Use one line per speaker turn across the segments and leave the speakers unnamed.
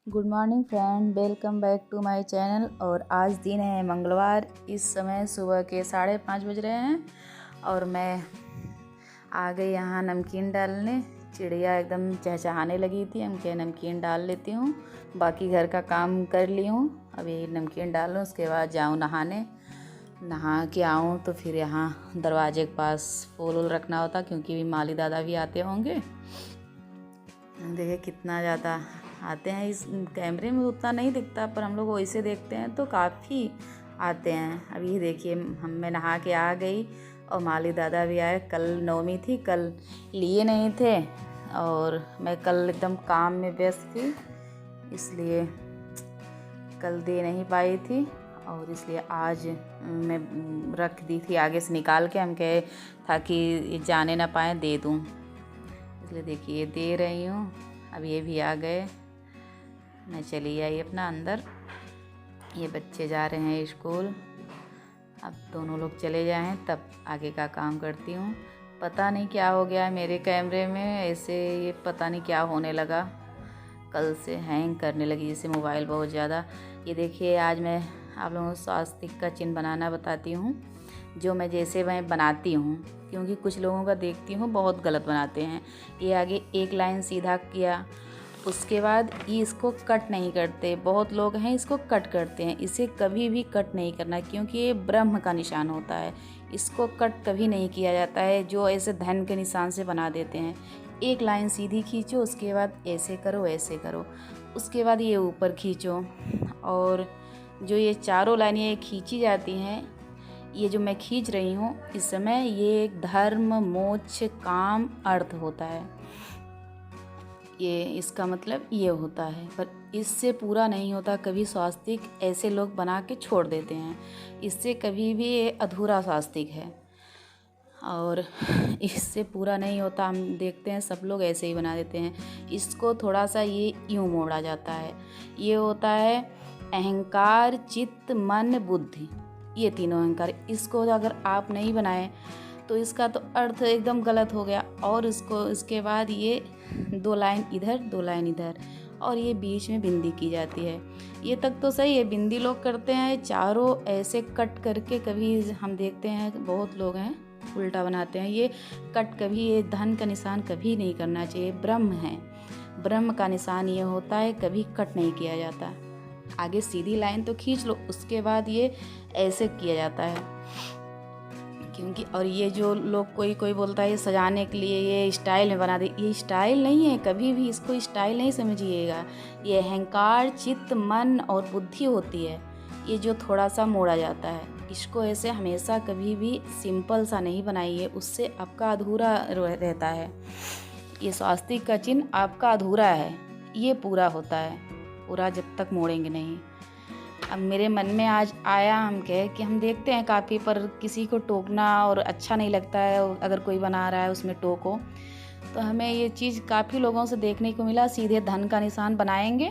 Good morning friend, welcome back to my channel. और आज दिन है मंगलवार। इस समय सुबह के 5:30 बज रहे हैं और मैं आ गई यहाँ नमकीन डालने। चिड़िया एकदम चहचहाने लगी थी। हम क्या नमकीन डाल लेती हूँ, बाकी घर का काम कर ली हूँ। अभी नमकीन डाल लूँ, उसके बाद जाऊँ नहाने। नहा के आऊँ तो फिर यहाँ दरवाजे के पास फूल वूल रखना होता, क्योंकि भी माली दादा भी आते होंगे। देखिए कितना ज़्यादा आते हैं। इस कैमरे में उतना नहीं दिखता, पर हम लोग वैसे देखते हैं तो काफ़ी आते हैं। अब ये देखिए, मैं नहा के आ गई और माली दादा भी आए। कल नवमी थी, कल लिए नहीं थे और मैं कल एकदम काम में व्यस्त थी, इसलिए कल दे नहीं पाई थी। और इसलिए आज मैं रख दी थी आगे से निकाल के। हम कहे ताकि ये जाने ना पाए, दे दूँ, इसलिए देखिए दे रही हूँ। अब ये भी आ गए। मैं चली आई अपना अंदर। ये बच्चे जा रहे हैं स्कूल। अब दोनों लोग चले जाएं तब आगे का काम करती हूँ। पता नहीं क्या हो गया मेरे कैमरे में, ऐसे ये पता नहीं क्या होने लगा। कल से हैंग करने लगी जैसे मोबाइल बहुत ज़्यादा। ये देखिए, आज मैं आप लोगों को स्वास्तिक का चिन्ह बनाना बताती हूँ, जो मैं बनाती हूँ, क्योंकि कुछ लोगों का देखती हूँ बहुत गलत बनाते हैं। ये आगे एक लाइन सीधा किया, उसके बाद ये इसको कट नहीं करते। बहुत लोग हैं इसको कट करते हैं। इसे कभी भी कट नहीं करना, क्योंकि ये ब्रह्म का निशान होता है। इसको कट कभी नहीं किया जाता है, जो ऐसे धन के निशान से बना देते हैं। एक लाइन सीधी खींचो, उसके बाद ऐसे करो, ऐसे करो, उसके बाद ये ऊपर खींचो। और जो ये चारों लाइनें ये खींची जाती हैं, ये जो मैं खींच रही हूँ इस समय, ये एक धर्म, मोक्ष, काम, अर्थ होता है। ये इसका मतलब ये होता है, पर इससे पूरा नहीं होता कभी स्वास्तिक। ऐसे लोग बना के छोड़ देते हैं, इससे कभी भी ये अधूरा स्वास्तिक है और इससे पूरा नहीं होता। हम देखते हैं सब लोग ऐसे ही बना देते हैं। इसको थोड़ा सा ये यूँ मोड़ा जाता है। ये होता है अहंकार, चित्त, मन, बुद्धि, ये तीनों अहंकार। इसको अगर आप नहीं बनाए तो इसका तो अर्थ एकदम गलत हो गया। और इसके बाद ये 2 लाइन इधर, 2 लाइन इधर, और ये बीच में बिंदी की जाती है। ये तक तो सही है, बिंदी लोग करते हैं। चारों ऐसे कट करके कभी हम देखते हैं बहुत लोग हैं उल्टा बनाते हैं। ये कट कभी, ये धन का निशान कभी नहीं करना चाहिए। ब्रह्म है, ब्रह्म का निशान ये होता है, कभी कट नहीं किया जाता। आगे सीधी लाइन तो खींच लो, उसके बाद ये ऐसे किया जाता है। क्योंकि और ये जो लोग कोई कोई बोलता है ये सजाने के लिए, ये स्टाइल में बना दे, ये स्टाइल नहीं है। कभी भी इसको स्टाइल नहीं समझिएगा। ये अहंकार, चित्त, मन और बुद्धि होती है, ये जो थोड़ा सा मोड़ा जाता है। इसको ऐसे हमेशा कभी भी सिंपल सा नहीं बनाइए, उससे आपका अधूरा रहता है। ये स्वास्तिक का चिन्ह आपका अधूरा है, ये पूरा होता है, पूरा जब तक मोड़ेंगे नहीं। अब मेरे मन में आज आया, हम कहे कि हम देखते हैं काफ़ी, पर किसी को टोकना और अच्छा नहीं लगता है। अगर कोई बना रहा है उसमें टोको, तो हमें ये चीज़ काफ़ी लोगों से देखने को मिला। सीधे धन का निशान बनाएंगे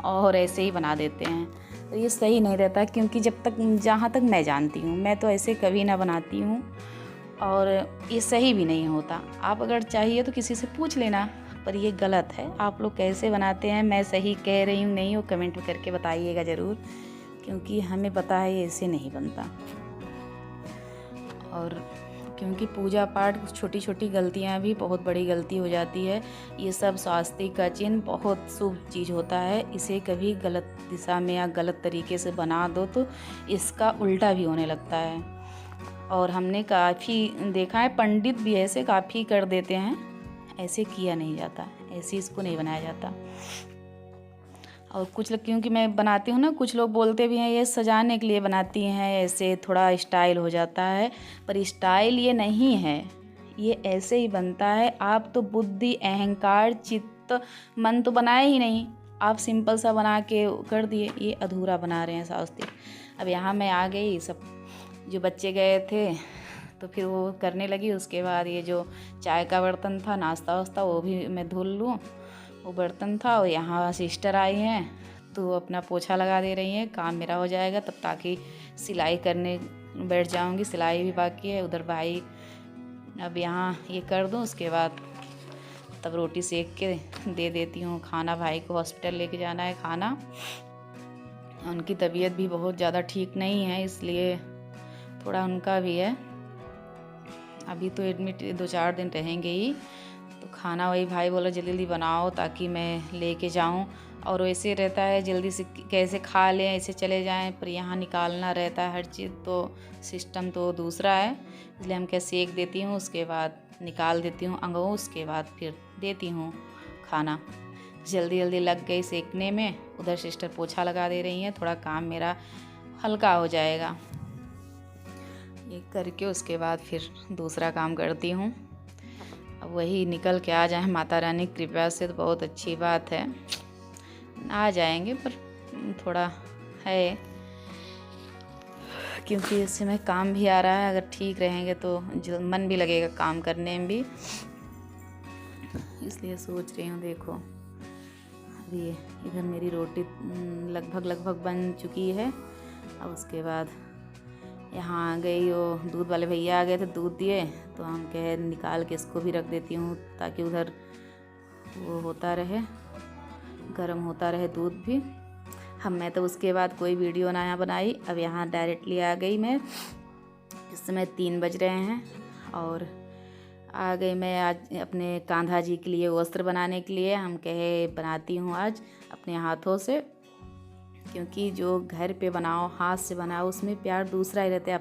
और ऐसे ही बना देते हैं, तो ये सही नहीं रहता। क्योंकि जहाँ तक मैं जानती हूँ, मैं तो ऐसे कभी ना बनाती हूँ और ये सही भी नहीं होता। आप अगर चाहिए तो किसी से पूछ लेना, पर ये गलत है। आप लोग कैसे बनाते हैं, मैं सही कह रही हूँ नहीं, वो कमेंट में करके बताइएगा ज़रूर, क्योंकि हमें पता है ये ऐसे नहीं बनता। और क्योंकि पूजा पाठ छोटी छोटी गलतियाँ भी बहुत बड़ी गलती हो जाती है। ये सब स्वास्तिक का चिन्ह बहुत शुभ चीज़ होता है। इसे कभी गलत दिशा में या गलत तरीके से बना दो तो इसका उल्टा भी होने लगता है। और हमने काफ़ी देखा है, पंडित भी ऐसे काफ़ी कर देते हैं। ऐसे किया नहीं जाता, ऐसे इसको नहीं बनाया जाता। और कुछ लोग, क्योंकि मैं बनाती हूँ ना, कुछ लोग बोलते भी हैं ये सजाने के लिए बनाती हैं, ऐसे थोड़ा स्टाइल हो जाता है, पर स्टाइल ये नहीं है, ये ऐसे ही बनता है। आप तो बुद्धि, अहंकार, चित्त, मन तो बनाए ही नहीं, आप सिंपल सा बना के कर दिए, ये अधूरा बना रहे हैं स्वास्तिक। अब यहाँ मैं आ गई, सब जो बच्चे गए थे तो फिर वो करने लगी। उसके बाद ये जो चाय का बर्तन था, नाश्ता वास्ता, वो भी मैं धुल लूँ, वो बर्तन था। और यहाँ सिस्टर आई हैं तो अपना पोछा लगा दे रही हैं, काम मेरा हो जाएगा तब, ताकि सिलाई करने बैठ जाऊँगी। सिलाई भी बाकी है। उधर भाई, अब यहाँ ये कर दूँ, उसके बाद तब रोटी सेक के दे देती हूँ। खाना भाई को हॉस्पिटल लेके जाना है खाना, उनकी तबीयत भी बहुत ज़्यादा ठीक नहीं है, इसलिए थोड़ा उनका भी है। अभी तो एडमिट 2-4 दिन रहेंगे ही, तो खाना वही भाई बोला जल्दी जल्दी बनाओ ताकि मैं लेके जाऊं। और वैसे रहता है जल्दी से कैसे खा लें, ऐसे चले जाएं, पर यहाँ निकालना रहता है हर चीज़, तो सिस्टम तो दूसरा है। इसलिए हम क्या सेक देती हूँ, उसके बाद निकाल देती हूँ अंगों, उसके बाद फिर देती हूँ खाना। जल्दी जल्दी लग गई सेकने में, उधर सिस्टर पोछा लगा दे रही हैं, थोड़ा काम मेरा हल्का हो जाएगा। ये करके उसके बाद फिर दूसरा काम करती हूँ। अब वही निकल के आ जाए माता रानी की कृपा से तो बहुत अच्छी बात है, आ जाएंगे, पर थोड़ा है क्योंकि इससे में काम भी आ रहा है। अगर ठीक रहेंगे तो मन भी लगेगा काम करने में भी, इसलिए सोच रही हूँ। देखो अभी इधर मेरी रोटी लगभग बन चुकी है। अब उसके बाद यहाँ आ गई, वो दूध वाले भैया आ गए थे, दूध दिए, तो हम कहे निकाल के इसको भी रख देती हूँ ताकि उधर वो होता रहे, गर्म होता रहे दूध भी। मैं तो उसके बाद कोई वीडियो ना बनाई। अब यहाँ डायरेक्टली आ गई मैं। इस समय 3 बज रहे हैं और आ गई मैं आज अपने कान्हा जी के लिए वस्त्र बनाने के लिए। हम कहे बनाती हूँ आज अपने हाथों से, क्योंकि जो घर पे बनाओ, हाथ से बनाओ, उसमें प्यार दूसरा ही रहता है।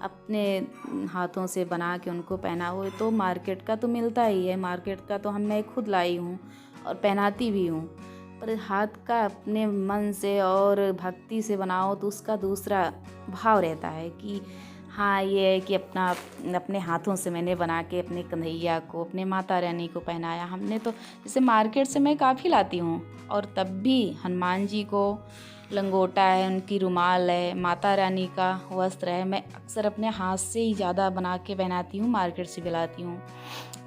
अपने हाथों से बना के उनको पहनाओ तो मार्केट का तो मिलता ही है, मार्केट का तो मैं खुद लाई हूँ और पहनाती भी हूँ, पर हाथ का अपने मन से और भक्ति से बनाओ तो उसका दूसरा भाव रहता है कि हाँ, ये है कि अपने हाथों से मैंने बना के अपने कन्हैया को, अपने माता रानी को पहनाया। हमने तो जैसे मार्केट से मैं काफ़ी लाती हूँ, और तब भी हनुमान जी को लंगोटा है, उनकी रुमाल है, माता रानी का वस्त्र है, मैं अक्सर अपने हाथ से ही ज़्यादा बना के पहनाती हूँ, मार्केट से भी लाती हूँ।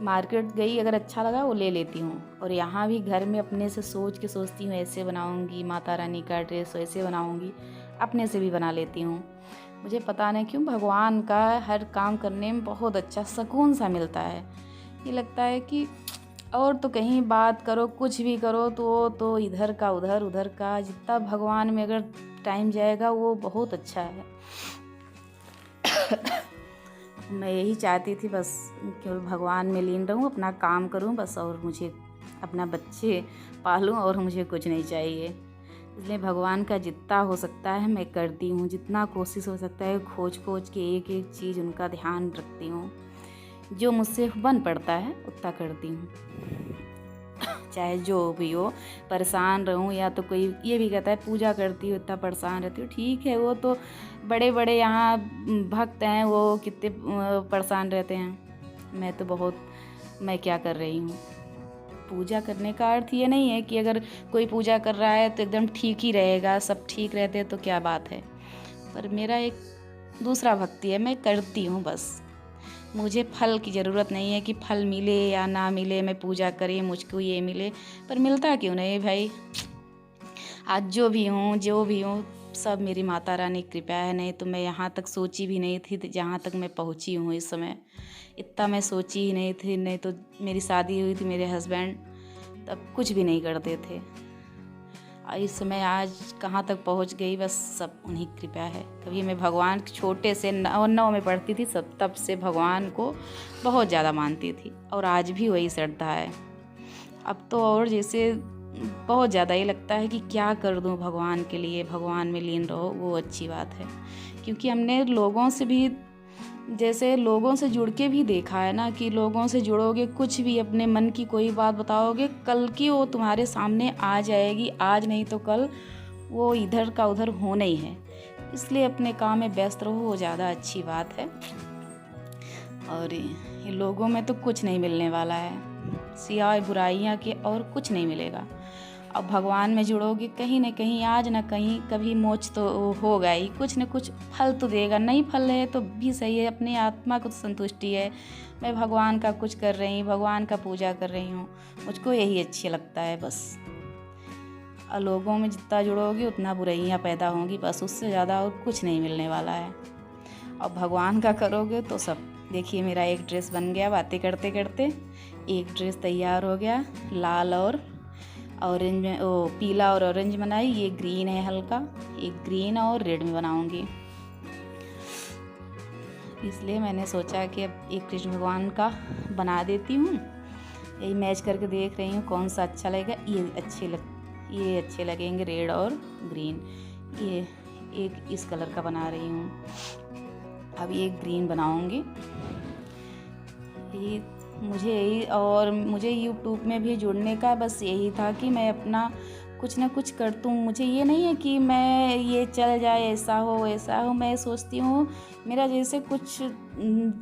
मार्केट गई अगर अच्छा लगा वो ले लेती हूँ, और यहाँ भी घर में अपने से सोचती हूँ ऐसे बनाऊँगी माता रानी का ड्रेस, वैसे बनाऊँगी, अपने से भी बना लेती हूँ। मुझे पता नहीं क्यों भगवान का हर काम करने में बहुत अच्छा सुकून सा मिलता है। ये लगता है कि और तो कहीं बात करो, कुछ भी करो तो इधर का उधर, उधर का, जितना भगवान में अगर टाइम जाएगा वो बहुत अच्छा है। मैं यही चाहती थी बस केवल भगवान में लीन रहूं, अपना काम करूं बस, और मुझे अपना बच्चे पालूं और मुझे कुछ नहीं चाहिए। इसलिए भगवान का जितना हो सकता है मैं करती हूँ, जितना कोशिश हो सकता है खोज के एक एक चीज़ उनका ध्यान रखती हूँ। जो मुझसे बन पड़ता है उतना करती हूँ, चाहे जो भी हो, परेशान रहूँ या तो कोई ये भी कहता है पूजा करती हो इतना परेशान रहती हो, ठीक है, वो तो बड़े बड़े यहाँ भक्त हैं, वो कितने परेशान रहते हैं। मैं क्या कर रही हूँ। पूजा करने का अर्थ ये नहीं है कि अगर कोई पूजा कर रहा है तो एकदम ठीक ही रहेगा, सब ठीक रहते तो क्या बात है, पर मेरा एक दूसरा भक्ति है, मैं करती हूँ बस। मुझे फल की ज़रूरत नहीं है कि फल मिले या ना मिले, मैं पूजा करें मुझको ये मिले, पर मिलता क्यों नहीं भाई। आज जो भी हूँ सब मेरी माता रानी की कृपा है, नहीं तो मैं यहाँ तक सोची भी नहीं थी जहाँ तक मैं पहुँची हूँ इस समय। इतना मैं सोची ही नहीं थी, नहीं तो मेरी शादी हुई थी, मेरे हस्बैंड तब कुछ भी नहीं करते थे, इस समय आज कहाँ तक पहुँच गई, बस सब उन्हीं की कृपा है। कभी मैं भगवान छोटे से 9 में पढ़ती थी सब, तब से भगवान को बहुत ज़्यादा मानती थी, और आज भी वही श्रद्धा है। अब तो और जैसे बहुत ज़्यादा ही लगता है कि क्या कर दूँ भगवान के लिए, भगवान में लीन रहो, वो अच्छी बात है। क्योंकि हमने लोगों से जुड़ के भी देखा है ना, कि लोगों से जुड़ोगे, कुछ भी अपने मन की कोई बात बताओगे, कल की वो तुम्हारे सामने आ जाएगी, आज नहीं तो कल वो इधर का उधर होना ही है। इसलिए अपने काम में व्यस्त रहो, वो ज़्यादा अच्छी बात है। और ये लोगों में तो कुछ नहीं मिलने वाला है, सिवाय बुराइयाँ के और कुछ नहीं मिलेगा। अब भगवान में जुड़ोगे, कहीं न कहीं आज न कहीं कभी मोक्ष तो होगा ही, कुछ न कुछ फल तो देगा, नहीं फल है तो भी सही है, अपनी आत्मा को तो संतुष्टि है। मैं भगवान का कुछ कर रही हूँ, भगवान का पूजा कर रही हूँ, मुझको यही अच्छा लगता है बस। और लोगों में जितना जुड़ोगे उतना बुराइयाँ पैदा होंगी, बस उससे ज़्यादा और कुछ नहीं मिलने वाला है। और भगवान का करोगे तो सब देखिए मेरा एक ड्रेस बन गया। बातें करते करते एक ड्रेस तैयार हो गया। लाल और ऑरेंज में, ओ पीला और ऑरेंज बनाई। ये ग्रीन है हल्का, एक ग्रीन और रेड में बनाऊंगी। इसलिए मैंने सोचा कि अब एक कृष्ण भगवान का बना देती हूँ। यही मैच करके देख रही हूँ कौन सा अच्छा लगेगा। ये अच्छे लगेंगे रेड और ग्रीन। ये एक इस कलर का बना रही हूँ। अब ये ग्रीन बनाऊंगी। मुझे यूट्यूब में भी जुड़ने का बस यही था कि मैं अपना कुछ ना कुछ कर दूँ। मुझे ये नहीं है कि मैं ये चल जाए, ऐसा हो वैसा हो। मैं सोचती हूँ मेरा जैसे कुछ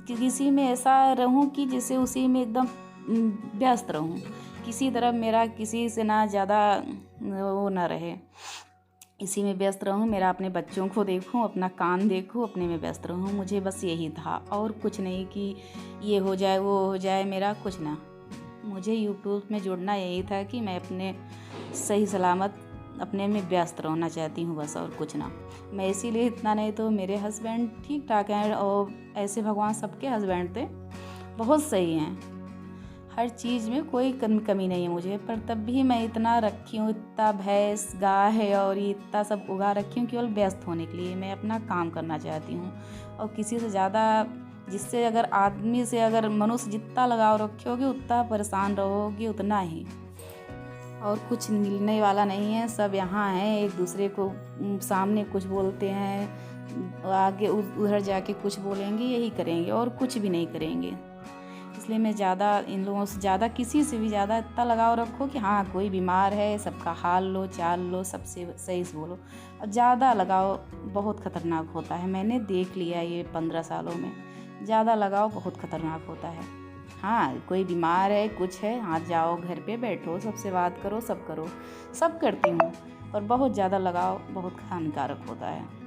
किसी में ऐसा रहूँ कि जैसे उसी में एकदम व्यस्त रहूँ। किसी तरह मेरा किसी से ना ज़्यादा वो ना रहे, इसी में व्यस्त रहूँ। मेरा अपने बच्चों को देखूँ, अपना काम देखूँ, अपने में व्यस्त रहूँ। मुझे बस यही था और कुछ नहीं कि ये हो जाए वो हो जाए, मेरा कुछ ना। मुझे यूट्यूब में जुड़ना यही था कि मैं अपने सही सलामत अपने में व्यस्त रहना चाहती हूँ बस, और कुछ ना। मैं इसीलिए इतना, नहीं तो मेरे हस्बैंड ठीक ठाक हैं और ऐसे भगवान सबके हस्बैंड थे बहुत सही हैं। हर चीज़ में कोई कमी नहीं है मुझे, पर तब भी मैं इतना रखी हूँ, इतना भैंस गाय है और ये इतना सब उगा रखी हूँ केवल व्यस्त होने के लिए। मैं अपना काम करना चाहती हूँ और किसी से ज़्यादा, जिससे अगर आदमी से अगर मनुष्य जितना लगाव रखोगे उतना परेशान रहोगे, उतना ही। और कुछ मिलने वाला नहीं है। सब यहाँ हैं, एक दूसरे को सामने कुछ बोलते हैं, आगे उधर जाके कुछ बोलेंगे, यही करेंगे और कुछ भी नहीं करेंगे। इसलिए मैं ज़्यादा इन लोगों से ज़्यादा, किसी से भी ज़्यादा इतना लगाव रखो कि हाँ कोई बीमार है सबका हाल लो चाल लो, सबसे सही से बोलो। और ज़्यादा लगाव बहुत ख़तरनाक होता है। मैंने देख लिया ये 15 सालों में, ज़्यादा लगाव बहुत ख़तरनाक होता है। हाँ कोई बीमार है कुछ है, हाँ जाओ घर पे बैठो, सबसे बात करो, सब करो, सब करती हूँ, पर बहुत ज़्यादा लगाव बहुत हानिकारक होता है।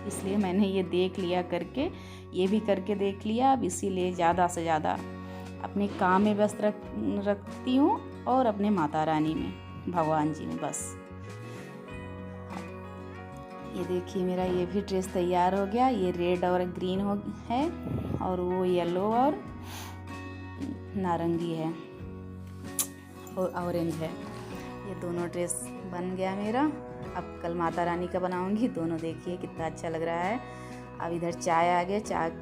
इसलिए मैंने ये देख लिया करके, ये भी करके देख लिया। अब इसीलिए ज़्यादा से ज़्यादा अपने काम में व्यस्त रखती हूँ और अपने माता रानी में, भगवान जी में बस। ये देखिए मेरा ये भी ड्रेस तैयार हो गया। ये रेड और ग्रीन है और वो येलो और नारंगी है और ऑरेंज है। ये दोनों ड्रेस बन गया मेरा। अब कल माता रानी का बनाऊंगी। दोनों देखिए कितना अच्छा लग रहा है। अब इधर चाय आ गया,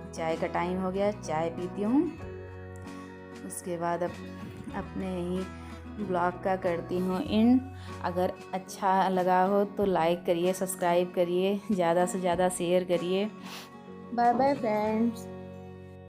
चाय का टाइम हो गया, चाय पीती हूँ। उसके बाद अब अपने ही ब्लॉग का करती हूँ एंड। अगर अच्छा लगा हो तो लाइक करिए, सब्सक्राइब करिए, ज़्यादा से ज़्यादा शेयर करिए। Bye bye friends.